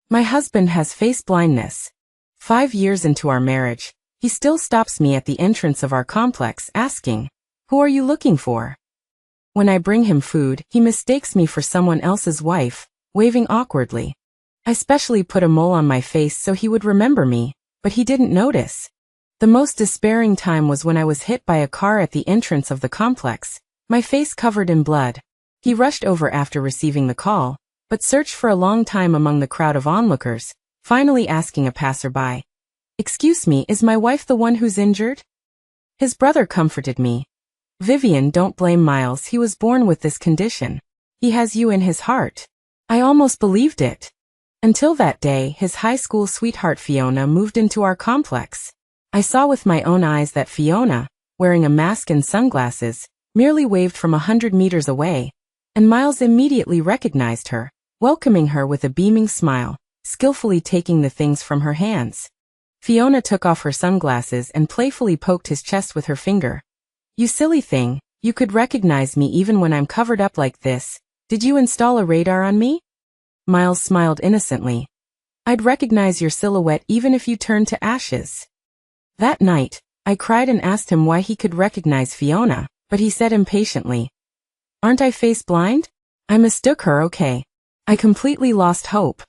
My husband has face blindness. 5 years into our marriage, he still stops me at the entrance of our complex asking, "Who are you looking for?" When I bring him food, he mistakes me for someone else's wife, waving awkwardly. I specially put a mole on my face so he would remember me, but he didn't notice. The most despairing time was when I was hit by a car at the entrance of the complex, my face covered in blood. He rushed over after receiving the call, but searched for a long time among the crowd of onlookers, finally asking a passerby, "Excuse me, is my wife the one who's injured?" His brother comforted me. "Vivian, don't blame Miles, he was born with this condition. He has you in his heart." I almost believed it. Until that day, his high school sweetheart Fiona moved into our complex. I saw with my own eyes that Fiona, wearing a mask and sunglasses, merely waved from 100 meters away, and Miles immediately recognized her, welcoming her with a beaming smile, skillfully taking the things from her hands. Fiona took off her sunglasses and playfully poked his chest with her finger. "You silly thing, you could recognize me even when I'm covered up like this. Did you install a radar on me?" Miles smiled innocently. "I'd recognize your silhouette even if you turned to ashes." That night, I cried and asked him why he could recognize Fiona, but he said impatiently, "Aren't I face blind? I mistook her, okay." I completely lost hope.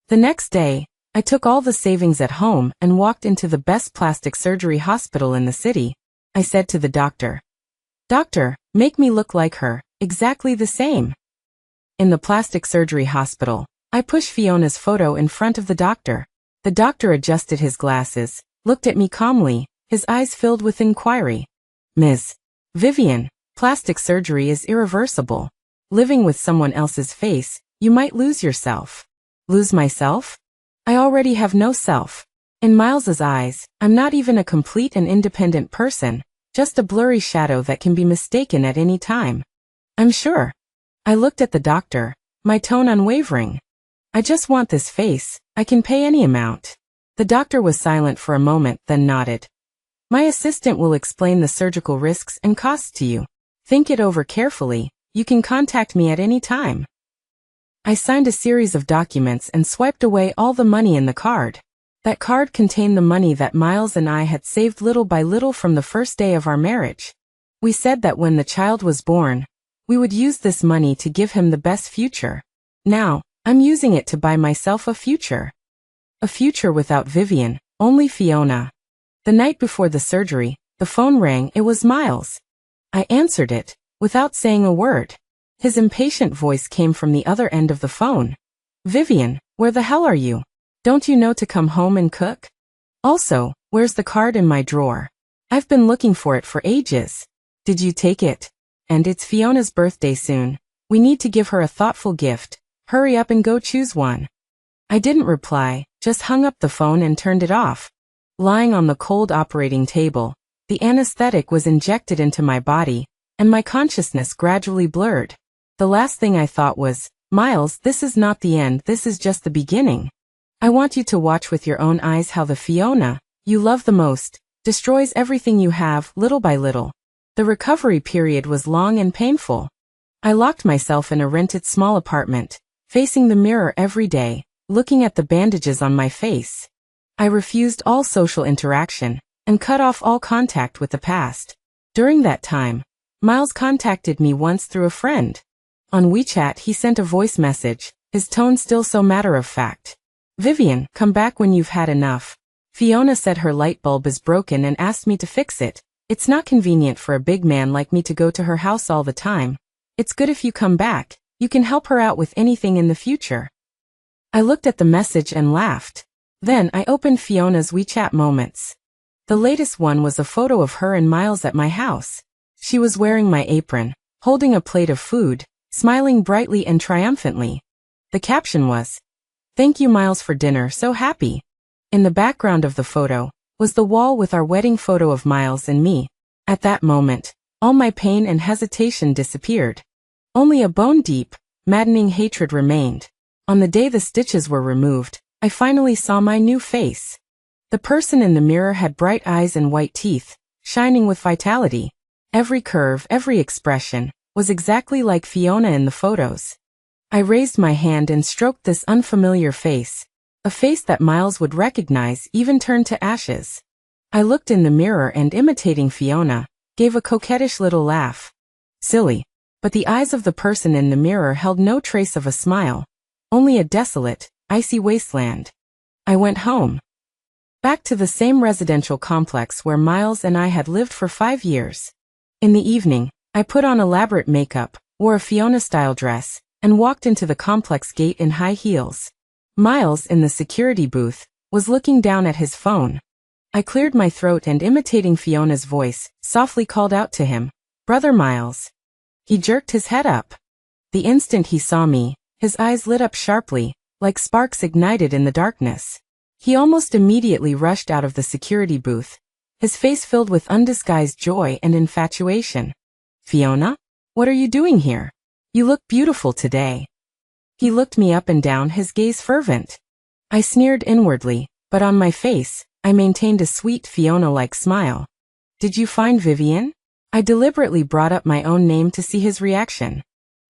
The next day, I took all the savings at home and walked into the best plastic surgery hospital in the city. I said to the doctor, "Doctor, make me look like her, exactly the same." In the plastic surgery hospital, I pushed Fiona's photo in front of the doctor. The doctor adjusted his glasses, looked at me calmly, his eyes filled with inquiry. "Ms. Vivian, plastic surgery is irreversible. Living with someone else's face, you might lose yourself." Lose myself? I already have no self. In Miles's eyes, I'm not even a complete and independent person, just a blurry shadow that can be mistaken at any time. I'm sure. I looked at the doctor, my tone unwavering. "I just want this face, I can pay any amount." The doctor was silent for a moment, then nodded. "My assistant will explain the surgical risks and costs to you. Think it over carefully, you can contact me at any time." I signed a series of documents and swiped away all the money in the card. That card contained the money that Miles and I had saved little by little from the first day of our marriage. We said that when the child was born, we would use this money to give him the best future. Now, I'm using it to buy myself a future. A future without Vivian, only Fiona. The night before the surgery, the phone rang. It was Miles. I answered it, without saying a word. His impatient voice came from the other end of the phone. "Vivian, where the hell are you? Don't you know to come home and cook? Also, where's the card in my drawer? I've been looking for it for ages. Did you take it? And it's Fiona's birthday soon. We need to give her a thoughtful gift. Hurry up and go choose one." I didn't reply, just hung up the phone and turned it off. Lying on the cold operating table, the anesthetic was injected into my body, and my consciousness gradually blurred. The last thing I thought was, "Miles, this is not the end, this is just the beginning. I want you to watch with your own eyes how the Fiona you love the most destroys everything you have, little by little." The recovery period was long and painful. I locked myself in a rented small apartment, facing the mirror every day, looking at the bandages on my face. I refused all social interaction and cut off all contact with the past. During that time, Miles contacted me once through a friend. On WeChat, he sent a voice message, his tone still so matter-of-fact. "Vivian, come back when you've had enough. Fiona said her light bulb is broken and asked me to fix it. It's not convenient for a big man like me to go to her house all the time. It's good if you come back, you can help her out with anything in the future." I looked at the message and laughed. Then I opened Fiona's WeChat moments. The latest one was a photo of her and Miles at my house. She was wearing my apron, holding a plate of food, smiling brightly and triumphantly. The caption was, "Thank you Miles for dinner, so happy." In the background of the photo was the wall with our wedding photo of Miles and me. At that moment, all my pain and hesitation disappeared. Only a bone-deep, maddening hatred remained. On the day the stitches were removed, I finally saw my new face. The person in the mirror had bright eyes and white teeth, shining with vitality. Every curve, every expression, was exactly like Fiona in the photos. I raised my hand and stroked this unfamiliar face, A face that Miles would recognize even turned to ashes. I looked in the mirror and, imitating Fiona, gave a coquettish little laugh. Silly. But the eyes of the person in the mirror held no trace of a smile, only a desolate, icy wasteland. I went home. Back to the same residential complex where Miles and I had lived for 5 years. In the evening, I put on elaborate makeup, wore a Fiona-style dress, and walked into the complex gate in high heels. Miles, in the security booth, was looking down at his phone. I cleared my throat and, imitating Fiona's voice, softly called out to him, "Brother Miles." He jerked his head up. The instant he saw me, his eyes lit up sharply, like sparks ignited in the darkness. He almost immediately rushed out of the security booth, his face filled with undisguised joy and infatuation. "Fiona? What are you doing here? You look beautiful today." He looked me up and down, his gaze fervent. I sneered inwardly, but on my face, I maintained a sweet Fiona-like smile. "Did you find Vivian?" I deliberately brought up my own name to see his reaction.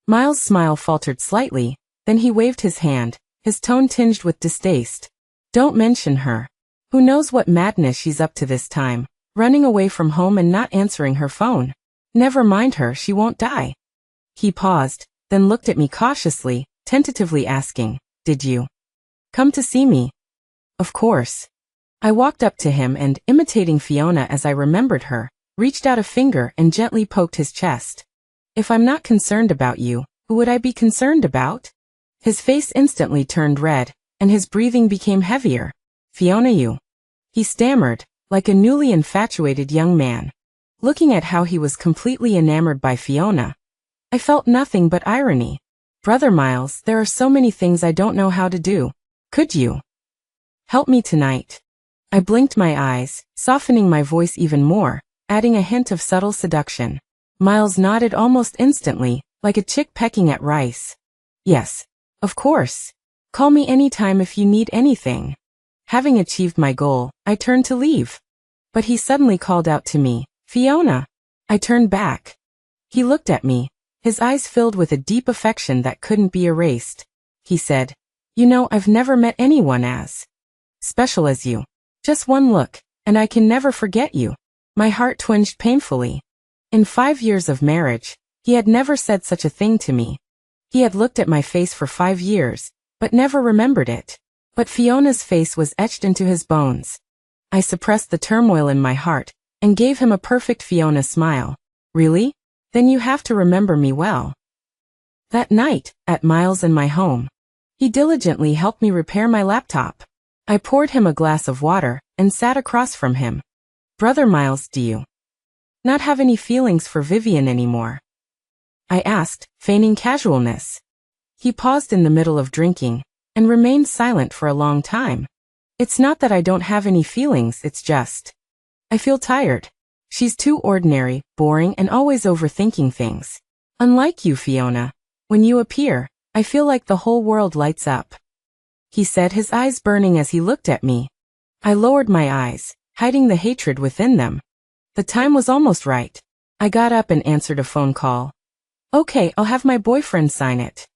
Miles' smile faltered slightly, then he waved his hand, his tone tinged with distaste. "Don't mention her. Who knows what madness she's up to this time, running away from home and not answering her phone. Never mind her, she won't die." He paused, then looked at me cautiously, tentatively asking, "Did you come to see me?" "Of course." I walked up to him and, imitating Fiona as I remembered her, reached out a finger and gently poked his chest. "If I'm not concerned about you, who would I be concerned about?" His face instantly turned red, and his breathing became heavier. "Fiona, you," he stammered, like a newly infatuated young man. Looking at how he was completely enamored by Fiona, I felt nothing but irony. "Brother Miles, there are so many things I don't know how to do. Could you help me tonight?" I blinked my eyes, softening my voice even more, adding a hint of subtle seduction. Miles nodded almost instantly, like a chick pecking at rice. "Yes, of course. Call me anytime if you need anything." Having achieved my goal, I turned to leave. But he suddenly called out to me, "Fiona." I turned back. He looked at me, his eyes filled with a deep affection that couldn't be erased. He said, "You know, I've never met anyone as special as you. Just one look, and I can never forget you." My heart twinged painfully. In 5 years of marriage, he had never said such a thing to me. He had looked at my face for 5 years, but never remembered it. But Fiona's face was etched into his bones. I suppressed the turmoil in my heart, and gave him a perfect Fiona smile. "Really? Then you have to remember me well." That night, at Miles and my home, he diligently helped me repair my laptop. I poured him a glass of water, and sat across from him. "Brother Miles, do you not have any feelings for Vivian anymore?" I asked, feigning casualness. He paused in the middle of drinking, and remained silent for a long time. "It's not that I don't have any feelings, it's just I feel tired. She's too ordinary, boring, and always overthinking things. Unlike you, Fiona, when you appear, I feel like the whole world lights up," he said, his eyes burning as he looked at me. I lowered my eyes, hiding the hatred within them. The time was almost right. I got up and answered a phone call. "Okay, I'll have my boyfriend sign it."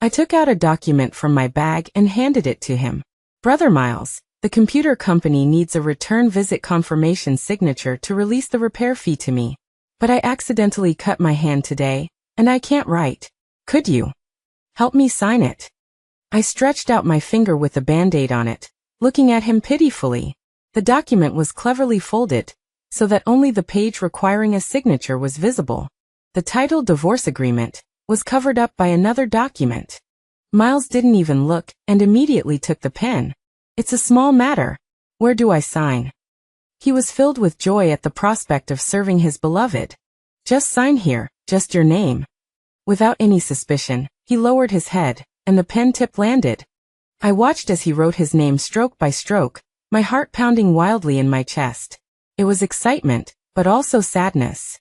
I took out a document from my bag and handed it to him. "Brother Miles, the computer company needs a return visit confirmation signature to release the repair fee to me. But I accidentally cut my hand today, and I can't write. Could you help me sign it?" I stretched out my finger with a band-aid on it, looking at him pitifully. The document was cleverly folded, so that only the page requiring a signature was visible. The title "Divorce Agreement" was covered up by another document. Miles didn't even look, and immediately took the pen. "It's a small matter. Where do I sign?" He was filled with joy at the prospect of serving his beloved. "Just sign here, just your name." Without any suspicion, he lowered his head, and the pen tip landed. I watched as he wrote his name stroke by stroke, my heart pounding wildly in my chest. It was excitement, but also sadness.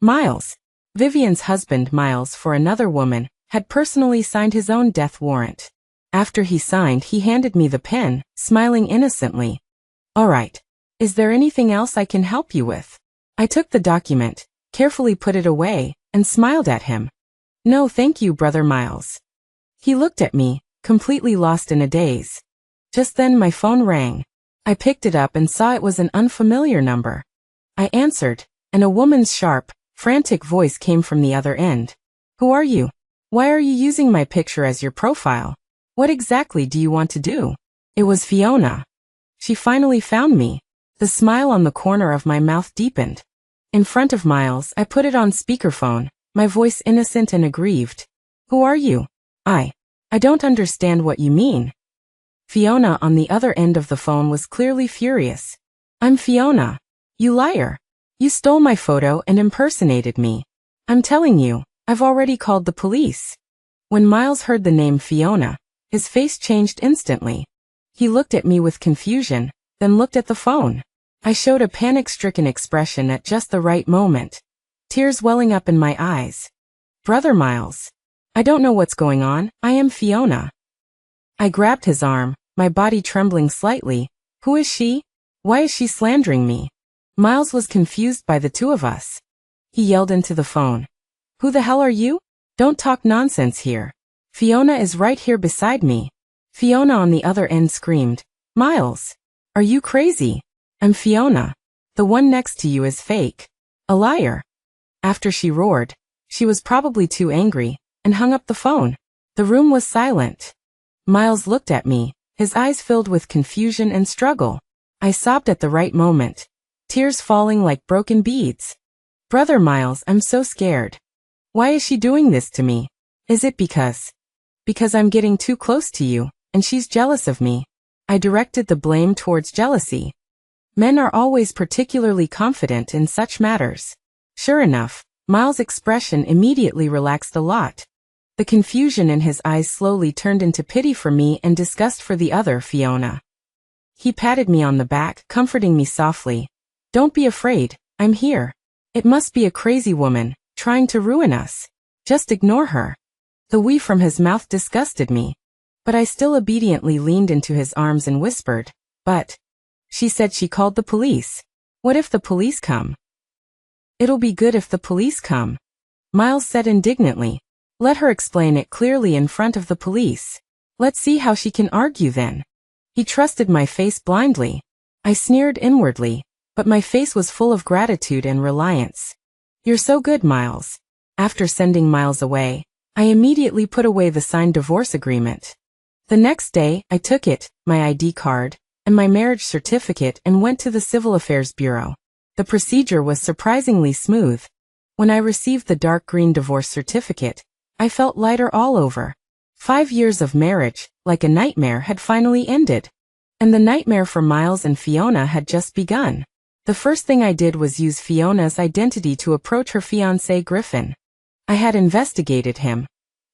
Miles, Vivian's husband Miles for another woman, had personally signed his own death warrant. After he signed, he handed me the pen, smiling innocently. "All right. Is there anything else I can help you with?" I took the document, carefully put it away, and smiled at him. "No, thank you, Brother Miles." He looked at me, completely lost in a daze. Just then my phone rang. I picked it up and saw it was an unfamiliar number. I answered, and a woman's sharp, frantic voice came from the other end. Who are you? Why are you using my picture as your profile? What exactly do you want to do? It was Fiona. She finally found me. The smile on the corner of my mouth deepened. In front of Miles, I put it on speakerphone, my voice innocent and aggrieved. Who are you? I don't understand what you mean. Fiona on the other end of the phone was clearly furious. I'm Fiona. You liar. You stole my photo and impersonated me. I'm telling you, I've already called the police. When Miles heard the name Fiona, his face changed instantly. He looked at me with confusion, then looked at the phone. I showed a panic-stricken expression at just the right moment, tears welling up in my eyes. Brother Miles. I don't know what's going on, I am Fiona. I grabbed his arm, my body trembling slightly. Who is she? Why is she slandering me? Miles was confused by the two of us. He yelled into the phone. Who the hell are you? Don't talk nonsense here. Fiona is right here beside me. Fiona on the other end screamed. Miles. Are you crazy? I'm Fiona. The one next to you is fake. A liar. After she roared, she was probably too angry, and hung up the phone. The room was silent. Miles looked at me, his eyes filled with confusion and struggle. I sobbed at the right moment, tears falling like broken beads. Brother Miles, I'm so scared. Why is she doing this to me? Is it because I'm getting too close to you, and she's jealous of me? I directed the blame towards jealousy. Men are always particularly confident in such matters. Sure enough, Miles' expression immediately relaxed a lot. The confusion in his eyes slowly turned into pity for me and disgust for the other Fiona. He patted me on the back, comforting me softly. Don't be afraid, I'm here. It must be a crazy woman, trying to ruin us. Just ignore her. The "we" from his mouth disgusted me. But I still obediently leaned into his arms and whispered, But she said she called the police. What if the police come? It'll be good if the police come, Miles said indignantly. Let her explain it clearly in front of the police. Let's see how she can argue then. He trusted my face blindly. I sneered inwardly, but my face was full of gratitude and reliance. You're so good, Miles. After sending Miles away, I immediately put away the signed divorce agreement. The next day, I took it, my ID card, and my marriage certificate and went to the Civil Affairs Bureau. The procedure was surprisingly smooth. When I received the dark green divorce certificate, I felt lighter all over. 5 years of marriage, like a nightmare, had finally ended. And the nightmare for Miles and Fiona had just begun. The first thing I did was use Fiona's identity to approach her fiancé Griffin. I had investigated him,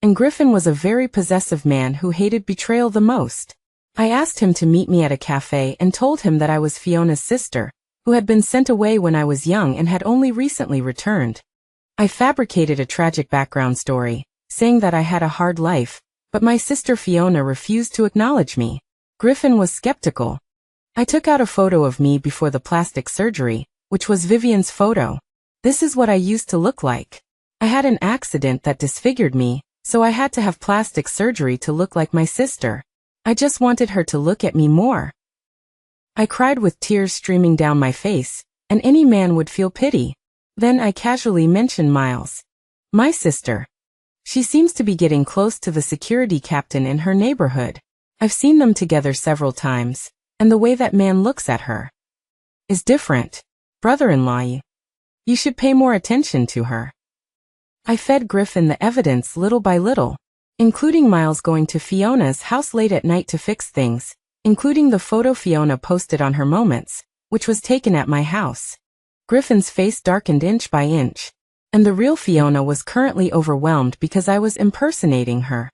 and Griffin was a very possessive man who hated betrayal the most. I asked him to meet me at a cafe and told him that I was Fiona's sister, who had been sent away when I was young and had only recently returned. I fabricated a tragic background story, saying that I had a hard life, but my sister Fiona refused to acknowledge me. Griffin was skeptical. I took out a photo of me before the plastic surgery, which was Vivian's photo. This is what I used to look like. I had an accident that disfigured me, so I had to have plastic surgery to look like my sister. I just wanted her to look at me more. I cried with tears streaming down my face, and any man would feel pity. Then I casually mentioned Miles. My sister. She seems to be getting close to the security captain in her neighborhood. I've seen them together several times, and the way that man looks at her is different. Brother-in-law, you should pay more attention to her. I fed Griffin the evidence little by little, including Miles going to Fiona's house late at night to fix things, including the photo Fiona posted on her Moments, which was taken at my house. Griffin's face darkened inch by inch, and the real Fiona was currently overwhelmed because I was impersonating her.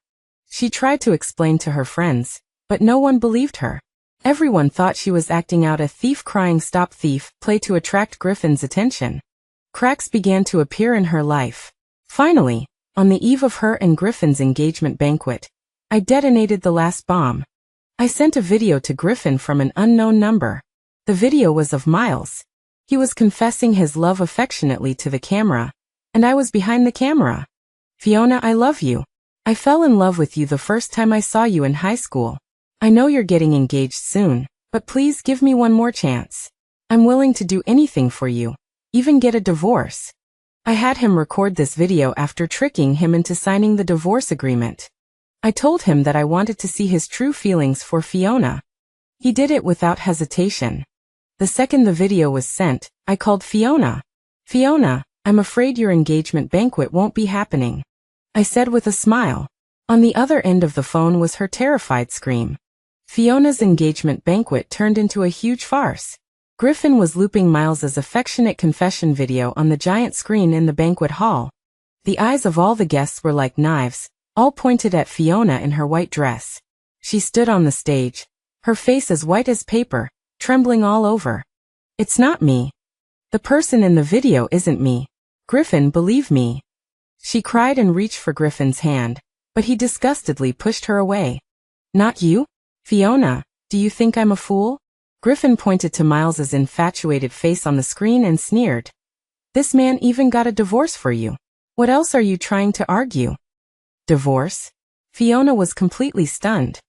She tried to explain to her friends, but no one believed her. Everyone thought she was acting out a thief crying "stop thief" play to attract Griffin's attention. Cracks began to appear in her life. Finally, on the eve of her and Griffin's engagement banquet, I detonated the last bomb. I sent a video to Griffin from an unknown number. The video was of Miles. He was confessing his love affectionately to the camera, and I was behind the camera. Fiona, I love you. I fell in love with you the first time I saw you in high school. I know you're getting engaged soon, but please give me one more chance. I'm willing to do anything for you, even get a divorce. I had him record this video after tricking him into signing the divorce agreement. I told him that I wanted to see his true feelings for Fiona. He did it without hesitation. The second the video was sent, I called Fiona. Fiona, I'm afraid your engagement banquet won't be happening, I said with a smile. On the other end of the phone was her terrified scream. Fiona's engagement banquet turned into a huge farce. Griffin was looping Miles's affectionate confession video on the giant screen in the banquet hall. The eyes of all the guests were like knives, all pointed at Fiona in her white dress. She stood on the stage, her face as white as paper, trembling all over. It's not me. The person in the video isn't me. Griffin, believe me. She cried and reached for Griffin's hand, but he disgustedly pushed her away. Not you? Fiona, do you think I'm a fool? Griffin pointed to Miles's infatuated face on the screen and sneered. This man even got a divorce for you. What else are you trying to argue? Divorce? Fiona was completely stunned.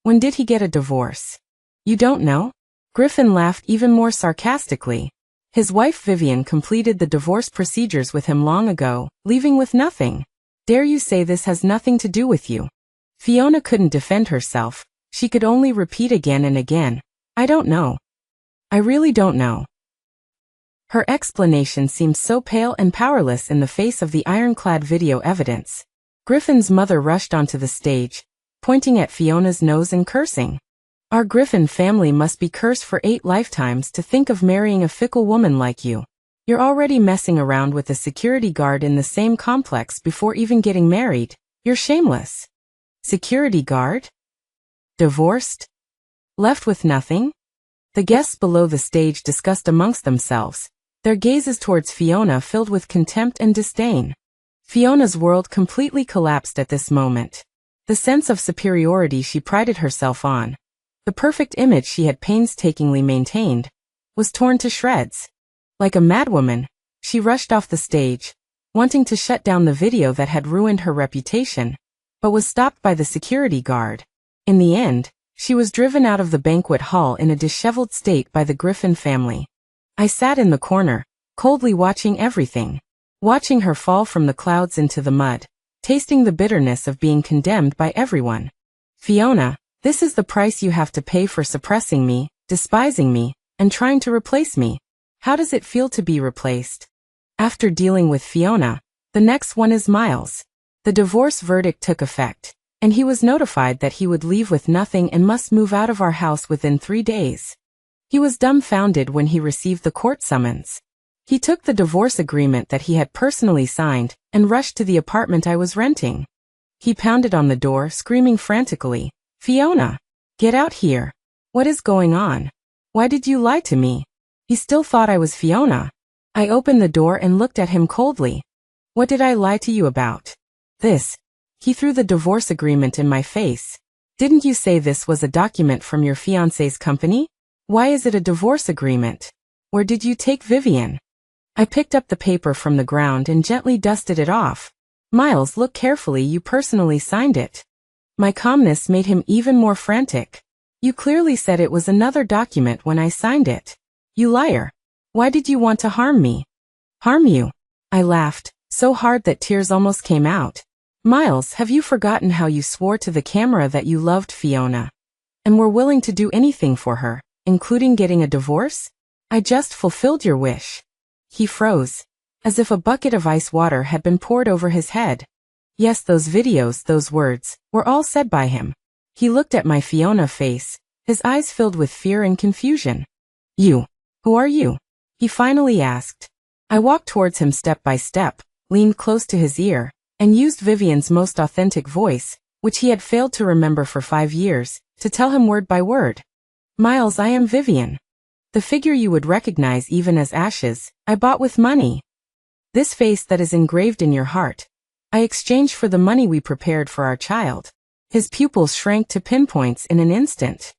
When did he get a divorce? You don't know? Griffin laughed even more sarcastically. His wife Vivian completed the divorce procedures with him long ago, leaving with nothing. Dare you say this has nothing to do with you? Fiona couldn't defend herself. She could only repeat again and again, I don't know. I really don't know. Her explanation seemed so pale and powerless in the face of the ironclad video evidence. Griffin's mother rushed onto the stage, pointing at Fiona's nose and cursing. Our Griffin family must be cursed for 8 lifetimes to think of marrying a fickle woman like you. You're already messing around with a security guard in the same complex before even getting married. You're shameless. Security guard? Divorced? Left with nothing? The guests below the stage discussed amongst themselves, their gazes towards Fiona filled with contempt and disdain. Fiona's world completely collapsed at this moment. The sense of superiority she prided herself on, the perfect image she had painstakingly maintained, was torn to shreds. Like a madwoman, she rushed off the stage, wanting to shut down the video that had ruined her reputation, but was stopped by the security guard. In the end, she was driven out of the banquet hall in a disheveled state by the Griffin family. I sat in the corner, coldly watching everything, watching her fall from the clouds into the mud, tasting the bitterness of being condemned by everyone. Fiona, this is the price you have to pay for suppressing me, despising me, and trying to replace me. How does it feel to be replaced? After dealing with Fiona, the next one is Miles. The divorce verdict took effect, and he was notified that he would leave with nothing and must move out of our house within 3 days. He was dumbfounded when he received the court summons. He took the divorce agreement that he had personally signed and rushed to the apartment I was renting. He pounded on the door, screaming frantically, Fiona, get out here. What is going on? Why did you lie to me? He still thought I was Fiona. I opened the door and looked at him coldly. What did I lie to you about? This. He threw the divorce agreement in my face. Didn't you say this was a document from your fiancé's company? Why is it a divorce agreement? Where did you take Vivian? I picked up the paper from the ground and gently dusted it off. Miles, look carefully, you personally signed it. My calmness made him even more frantic. You clearly said it was another document when I signed it. You liar. Why did you want to harm me? Harm you? I laughed, so hard that tears almost came out. Miles, have you forgotten how you swore to the camera that you loved Fiona and were willing to do anything for her, including getting a divorce? I just fulfilled your wish. He froze, as if a bucket of ice water had been poured over his head. Yes, those videos, those words, were all said by him. He looked at my Fiona face, his eyes filled with fear and confusion. You, who are you? He finally asked. I walked towards him step by step, leaned close to his ear, and used Vivian's most authentic voice, which he had failed to remember for 5 years, to tell him word by word. Miles, I am Vivian. The figure you would recognize even as ashes, I bought with money. This face that is engraved in your heart, I exchanged for the money we prepared for our child. His pupils shrank to pinpoints in an instant.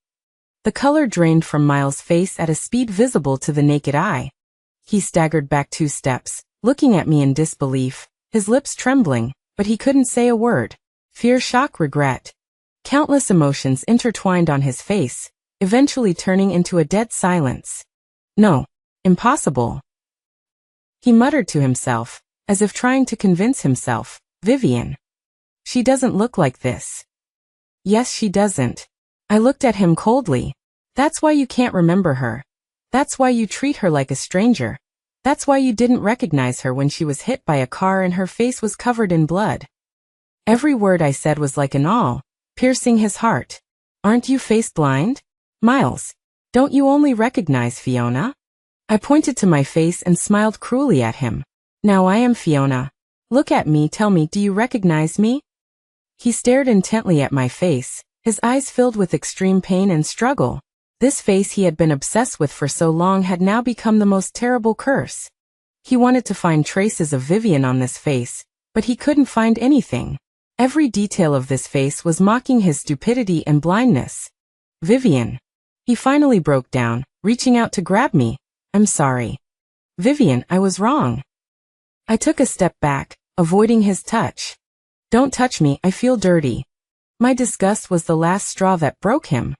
The color drained from Miles' face at a speed visible to the naked eye. He staggered back 2 steps, looking at me in disbelief, his lips trembling, but he couldn't say a word. Fear, shock, regret. Countless emotions intertwined on his face, eventually turning into a dead silence. No. Impossible. He muttered to himself, as if trying to convince himself, Vivian. She doesn't look like this. Yes, she doesn't. I looked at him coldly. That's why you can't remember her. That's why you treat her like a stranger. That's why you didn't recognize her when she was hit by a car and her face was covered in blood. Every word I said was like an awl, piercing his heart. Aren't you face blind? Miles, don't you only recognize Fiona? I pointed to my face and smiled cruelly at him. Now I am Fiona. Look at me, tell me, do you recognize me? He stared intently at my face, his eyes filled with extreme pain and struggle. This face he had been obsessed with for so long had now become the most terrible curse. He wanted to find traces of Vivian on this face, but he couldn't find anything. Every detail of this face was mocking his stupidity and blindness. Vivian. He finally broke down, reaching out to grab me. I'm sorry. Vivian, I was wrong. I took a step back, avoiding his touch. Don't touch me, I feel dirty. My disgust was the last straw that broke him.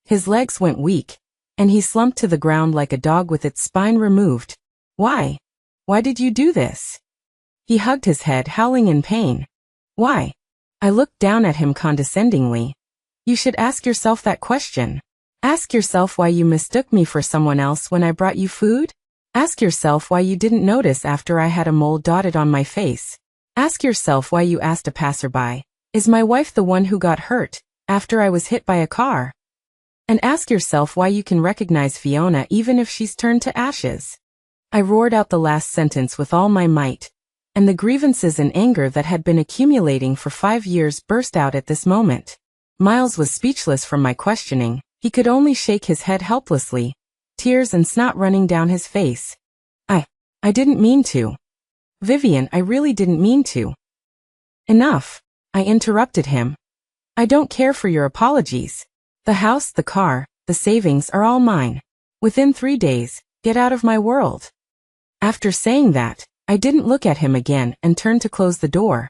His legs went weak, and he slumped to the ground like a dog with its spine removed. Why? Why did you do this? He hugged his head, howling in pain. Why? I looked down at him condescendingly. You should ask yourself that question. Ask yourself why you mistook me for someone else when I brought you food. Ask yourself why you didn't notice after I had a mole dotted on my face. Ask yourself why you asked a passerby, is my wife the one who got hurt, after I was hit by a car? And ask yourself why you can recognize Fiona even if she's turned to ashes. I roared out the last sentence with all my might, and the grievances and anger that had been accumulating for 5 years burst out at this moment. Miles was speechless from my questioning. He could only shake his head helplessly, tears and snot running down his face. I didn't mean to. Vivian, I really didn't mean to. Enough. I interrupted him. I don't care for your apologies. The house, the car, the savings are all mine. Within 3 days, get out of my world. After saying that, I didn't look at him again and turned to close the door.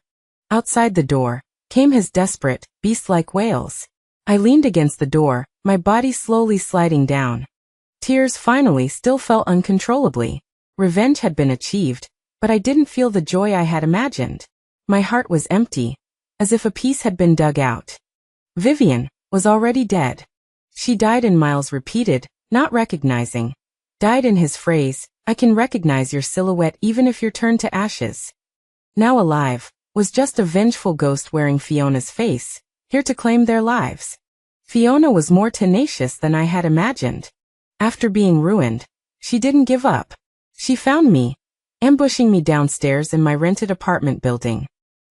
Outside the door came his desperate, beast-like wails. I leaned against the door, my body slowly sliding down. Tears finally still fell uncontrollably. Revenge had been achieved, but I didn't feel the joy I had imagined. My heart was empty, as if a piece had been dug out. Vivian was already dead. She died in Miles repeated, not recognizing. Died in his phrase, I can recognize your silhouette even if you're turned to ashes. Now alive, was just a vengeful ghost wearing Fiona's face, here to claim their lives. Fiona was more tenacious than I had imagined. After being ruined, she didn't give up. She found me, ambushing me downstairs in my rented apartment building.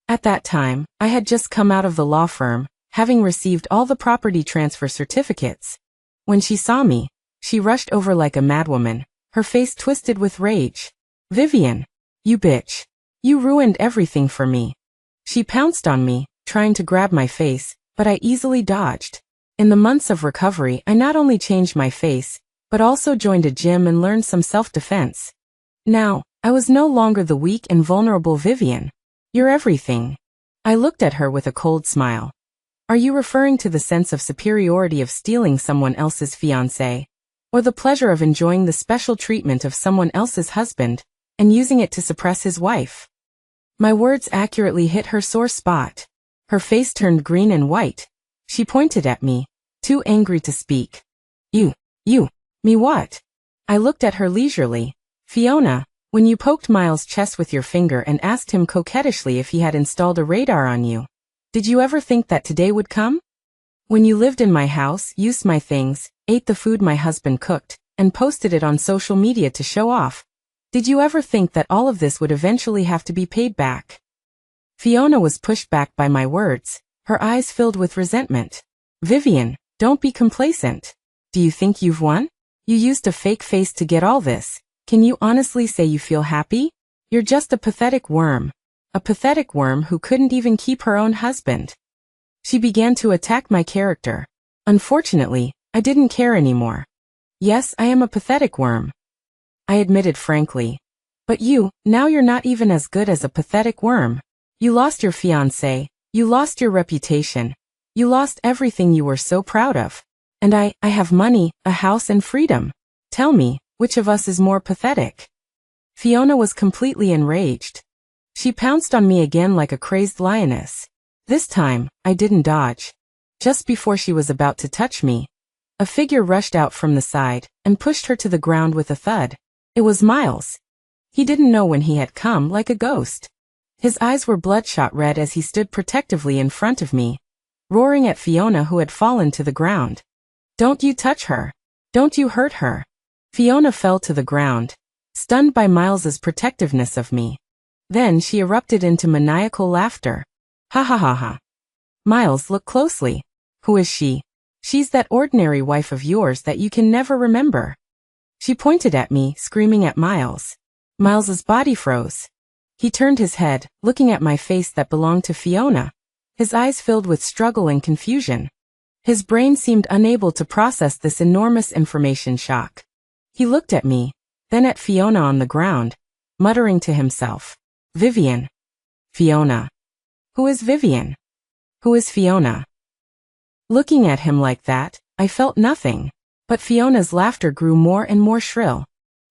At that time, I had just come out of the law firm, having received all the property transfer certificates. When she saw me, she rushed over like a madwoman, her face twisted with rage. Vivian, you bitch. You ruined everything for me. She pounced on me, trying to grab my face, but I easily dodged. In the months of recovery, I not only changed my face, but also joined a gym and learned some self-defense. Now, I was no longer the weak and vulnerable Vivian. You're everything. I looked at her with a cold smile. Are you referring to the sense of superiority of stealing someone else's fiancé? Or the pleasure of enjoying the special treatment of someone else's husband, and using it to suppress his wife? My words accurately hit her sore spot. Her face turned green and white. She pointed at me, too angry to speak. Me what? I looked at her leisurely. Fiona, when you poked Miles' chest with your finger and asked him coquettishly if he had installed a radar on you, did you ever think that today would come? When you lived in my house, used my things, ate the food my husband cooked, and posted it on social media to show off, did you ever think that all of this would eventually have to be paid back? Fiona was pushed back by my words, her eyes filled with resentment. Vivian, don't be complacent. Do you think you've won? You used a fake face to get all this. Can you honestly say you feel happy? You're just a pathetic worm. A pathetic worm who couldn't even keep her own husband. She began to attack my character. Unfortunately, I didn't care anymore. Yes, I am a pathetic worm. I admitted frankly. But now you're not even as good as a pathetic worm. You lost your fiancé, you lost your reputation, You lost everything you were so proud of. And I have money, a house and freedom. Tell me, which of us is more pathetic? Fiona was completely enraged. She pounced on me again like a crazed lioness. This time, I didn't dodge. Just before she was about to touch me, a figure rushed out from the side and pushed her to the ground with a thud. It was Miles. He didn't know when he had come, like a ghost. His eyes were bloodshot red as he stood protectively in front of me, roaring at Fiona who had fallen to the ground. Don't you touch her. Don't you hurt her. Fiona fell to the ground, stunned by Miles's protectiveness of me. Then she erupted into maniacal laughter. Ha ha ha ha. Miles, look closely. Who is she? She's that ordinary wife of yours that you can never remember. She pointed at me, screaming at Miles. Miles's body froze. He turned his head, looking at my face that belonged to Fiona, his eyes filled with struggle and confusion. His brain seemed unable to process this enormous information shock. He looked at me, then at Fiona on the ground, muttering to himself, Vivian. Fiona. Who is Vivian? Who is Fiona? Looking at him like that, I felt nothing, but Fiona's laughter grew more and more shrill.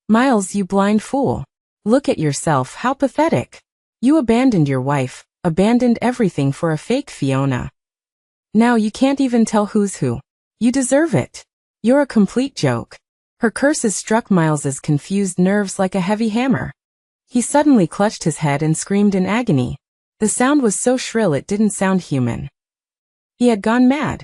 Miles, you blind fool. Look at yourself, how pathetic. You abandoned your wife, abandoned everything for a fake Fiona. Now you can't even tell who's who. You deserve it. You're a complete joke. Her curses struck Miles's confused nerves like a heavy hammer. He suddenly clutched his head and screamed in agony. The sound was so shrill it didn't sound human. He had gone mad.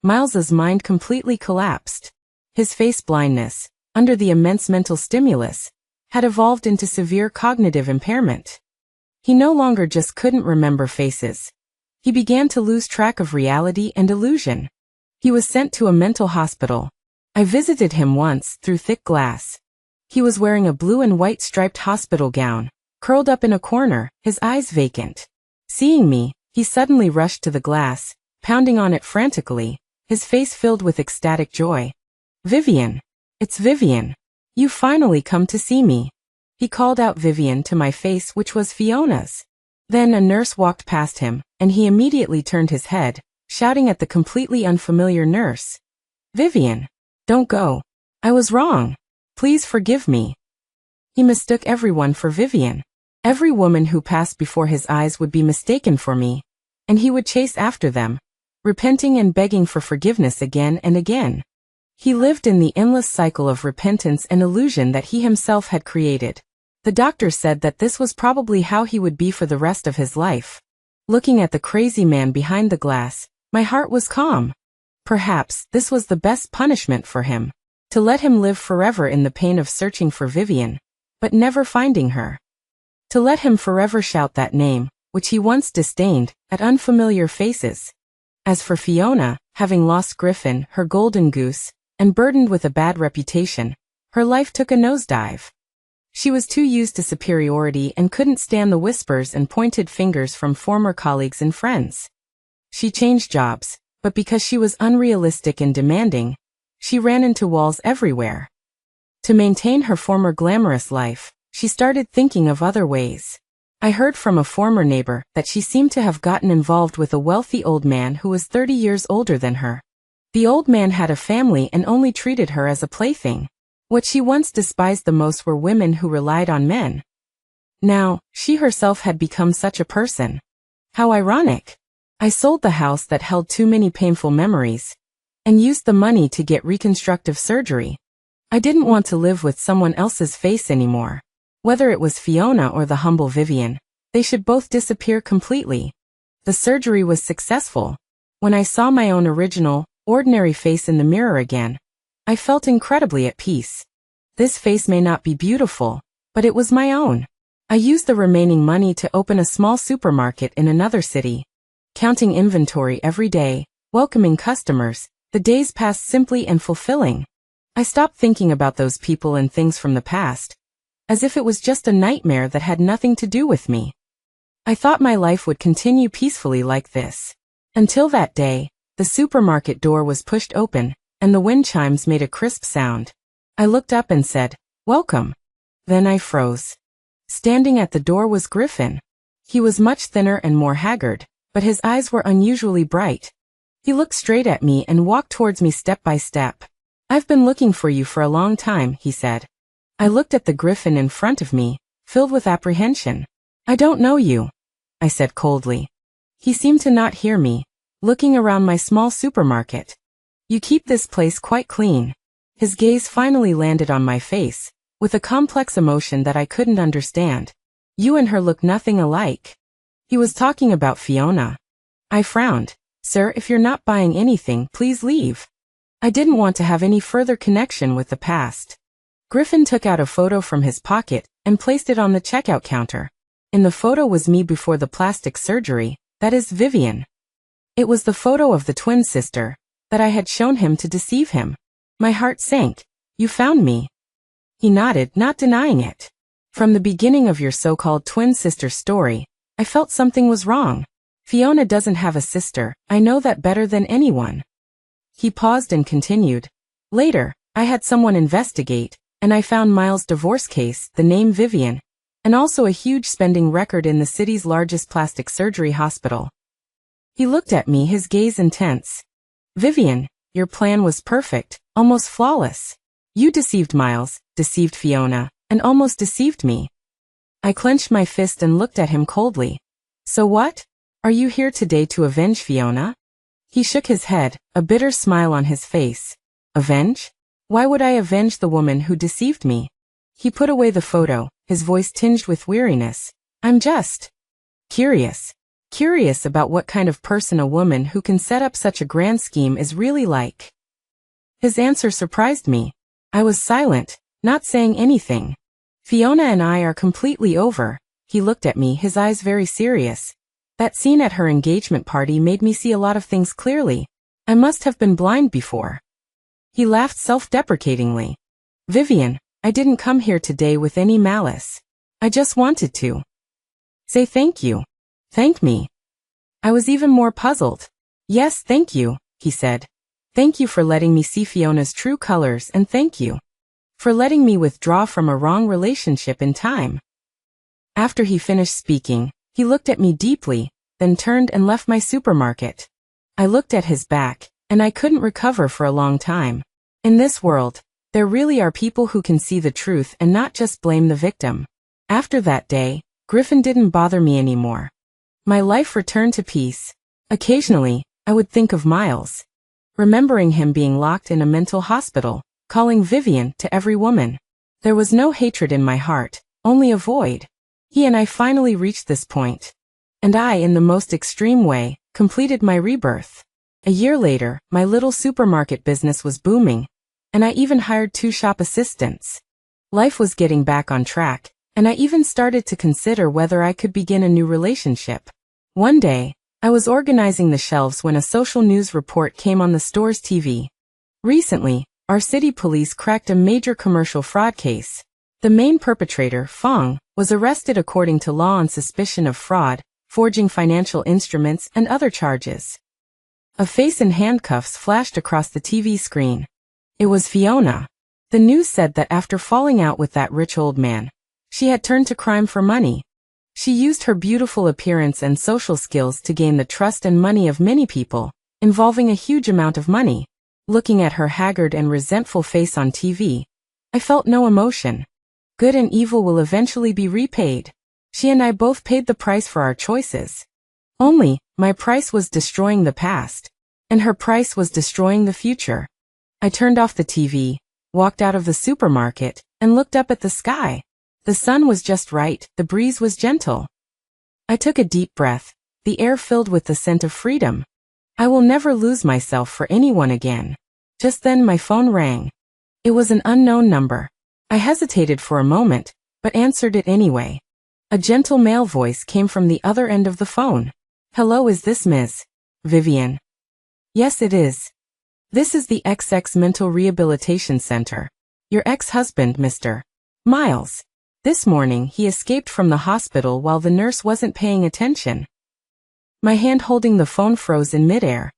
Miles's mind completely collapsed. His face blindness, under the immense mental stimulus, had evolved into severe cognitive impairment. He no longer just couldn't remember faces. He began to lose track of reality and illusion. He was sent to a mental hospital. I visited him once through thick glass. He was wearing a blue and white striped hospital gown, curled up in a corner, his eyes vacant. Seeing me, he suddenly rushed to the glass, pounding on it frantically, his face filled with ecstatic joy. Vivian. It's Vivian. You finally come to see me. He called out Vivian to my face, which was Fiona's. Then a nurse walked past him, and he immediately turned his head, shouting at the completely unfamiliar nurse. Vivian. Don't go. I was wrong. Please forgive me. He mistook everyone for Vivian. Every woman who passed before his eyes would be mistaken for me, and he would chase after them, repenting and begging for forgiveness again and again. He lived in the endless cycle of repentance and illusion that he himself had created. The doctor said that this was probably how he would be for the rest of his life. Looking at the crazy man behind the glass, my heart was calm. Perhaps this was the best punishment for him, to let him live forever in the pain of searching for Vivian, but never finding her. To let him forever shout that name, which he once disdained, at unfamiliar faces. As for Fiona, having lost Griffin, her golden goose, and burdened with a bad reputation, her life took a nosedive. She was too used to superiority and couldn't stand the whispers and pointed fingers from former colleagues and friends. She changed jobs, but because she was unrealistic and demanding, she ran into walls everywhere. To maintain her former glamorous life, she started thinking of other ways. I heard from a former neighbor that she seemed to have gotten involved with a wealthy old man who was 30 years older than her. The old man had a family and only treated her as a plaything. What she once despised the most were women who relied on men. Now, she herself had become such a person. How ironic. I sold the house that held too many painful memories, and used the money to get reconstructive surgery. I didn't want to live with someone else's face anymore. Whether it was Fiona or the humble Vivian, they should both disappear completely. The surgery was successful. When I saw my own original, ordinary face in the mirror again, I felt incredibly at peace. This face may not be beautiful, but it was my own. I used the remaining money to open a small supermarket in another city. Counting inventory every day, welcoming customers, the days passed simply and fulfilling. I stopped thinking about those people and things from the past, as if it was just a nightmare that had nothing to do with me. I thought my life would continue peacefully like this. Until that day, the supermarket door was pushed open, and the wind chimes made a crisp sound. I looked up and said, "Welcome." Then I froze. Standing at the door was Griffin. He was much thinner and more haggard, but his eyes were unusually bright. He looked straight at me and walked towards me step by step. "I've been looking for you for a long time," he said. I looked at the griffin in front of me, filled with apprehension. "I don't know you," I said coldly. He seemed to not hear me, looking around my small supermarket. "You keep this place quite clean." His gaze finally landed on my face, with a complex emotion that I couldn't understand. "You and her look nothing alike." He was talking about Fiona. I frowned. "Sir, if you're not buying anything, please leave." I didn't want to have any further connection with the past. Griffin took out a photo from his pocket and placed it on the checkout counter. In the photo was me before the plastic surgery, that is Vivian. It was the photo of the twin sister that I had shown him to deceive him. My heart sank. "You found me." He nodded, not denying it. "From the beginning of your so-called twin sister story, I felt something was wrong. Fiona doesn't have a sister, I know that better than anyone." He paused and continued. "Later, I had someone investigate, and I found Miles' divorce case, the name Vivian, and also a huge spending record in the city's largest plastic surgery hospital." He looked at me, his gaze intense. "Vivian, your plan was perfect, almost flawless. You deceived Miles, deceived Fiona, and almost deceived me." I clenched my fist and looked at him coldly. "So what? Are you here today to avenge Fiona?" He shook his head, a bitter smile on his face. "Avenge? Why would I avenge the woman who deceived me?" He put away the photo, his voice tinged with weariness. "I'm just curious. Curious about what kind of person a woman who can set up such a grand scheme is really like." His answer surprised me. I was silent, not saying anything. "Fiona and I are completely over." He looked at me, his eyes very serious. "That scene at her engagement party made me see a lot of things clearly. I must have been blind before." He laughed self-deprecatingly. "Vivian, I didn't come here today with any malice. I just wanted to say thank you." "Thank me?" I was even more puzzled. "Yes, thank you," he said. "Thank you for letting me see Fiona's true colors, and thank you for letting me withdraw from a wrong relationship in time." After he finished speaking, he looked at me deeply, then turned and left my supermarket. I looked at his back, and I couldn't recover for a long time. In this world, there really are people who can see the truth and not just blame the victim. After that day, Griffin didn't bother me anymore. My life returned to peace. Occasionally, I would think of Miles, remembering him being locked in a mental hospital, calling Vivian to every woman. There was no hatred in my heart, only a void. He and I finally reached this point. And I, in the most extreme way, completed my rebirth. A year later, my little supermarket business was booming, and I even hired 2 shop assistants. Life was getting back on track, and I even started to consider whether I could begin a new relationship. One day, I was organizing the shelves when a social news report came on the store's TV. Recently, our city police cracked a major commercial fraud case. The main perpetrator, Fong, was arrested according to law on suspicion of fraud, forging financial instruments, and other charges. A face in handcuffs flashed across the TV screen. It was Fiona. The news said that after falling out with that rich old man, she had turned to crime for money. She used her beautiful appearance and social skills to gain the trust and money of many people, involving a huge amount of money. Looking at her haggard and resentful face on TV, I felt no emotion. Good and evil will eventually be repaid. She and I both paid the price for our choices. Only, my price was destroying the past, and her price was destroying the future. I turned off the TV, walked out of the supermarket, and looked up at the sky. The sun was just right, the breeze was gentle. I took a deep breath, the air filled with the scent of freedom. I will never lose myself for anyone again. Just then my phone rang. It was an unknown number. I hesitated for a moment, but answered it anyway. A gentle male voice came from the other end of the phone. "Hello, is this Ms. Vivian?" "Yes, it is. This is the XX Mental Rehabilitation Center. Your ex-husband, Mr. Miles. This morning he escaped from the hospital while the nurse wasn't paying attention." My hand holding the phone froze in midair.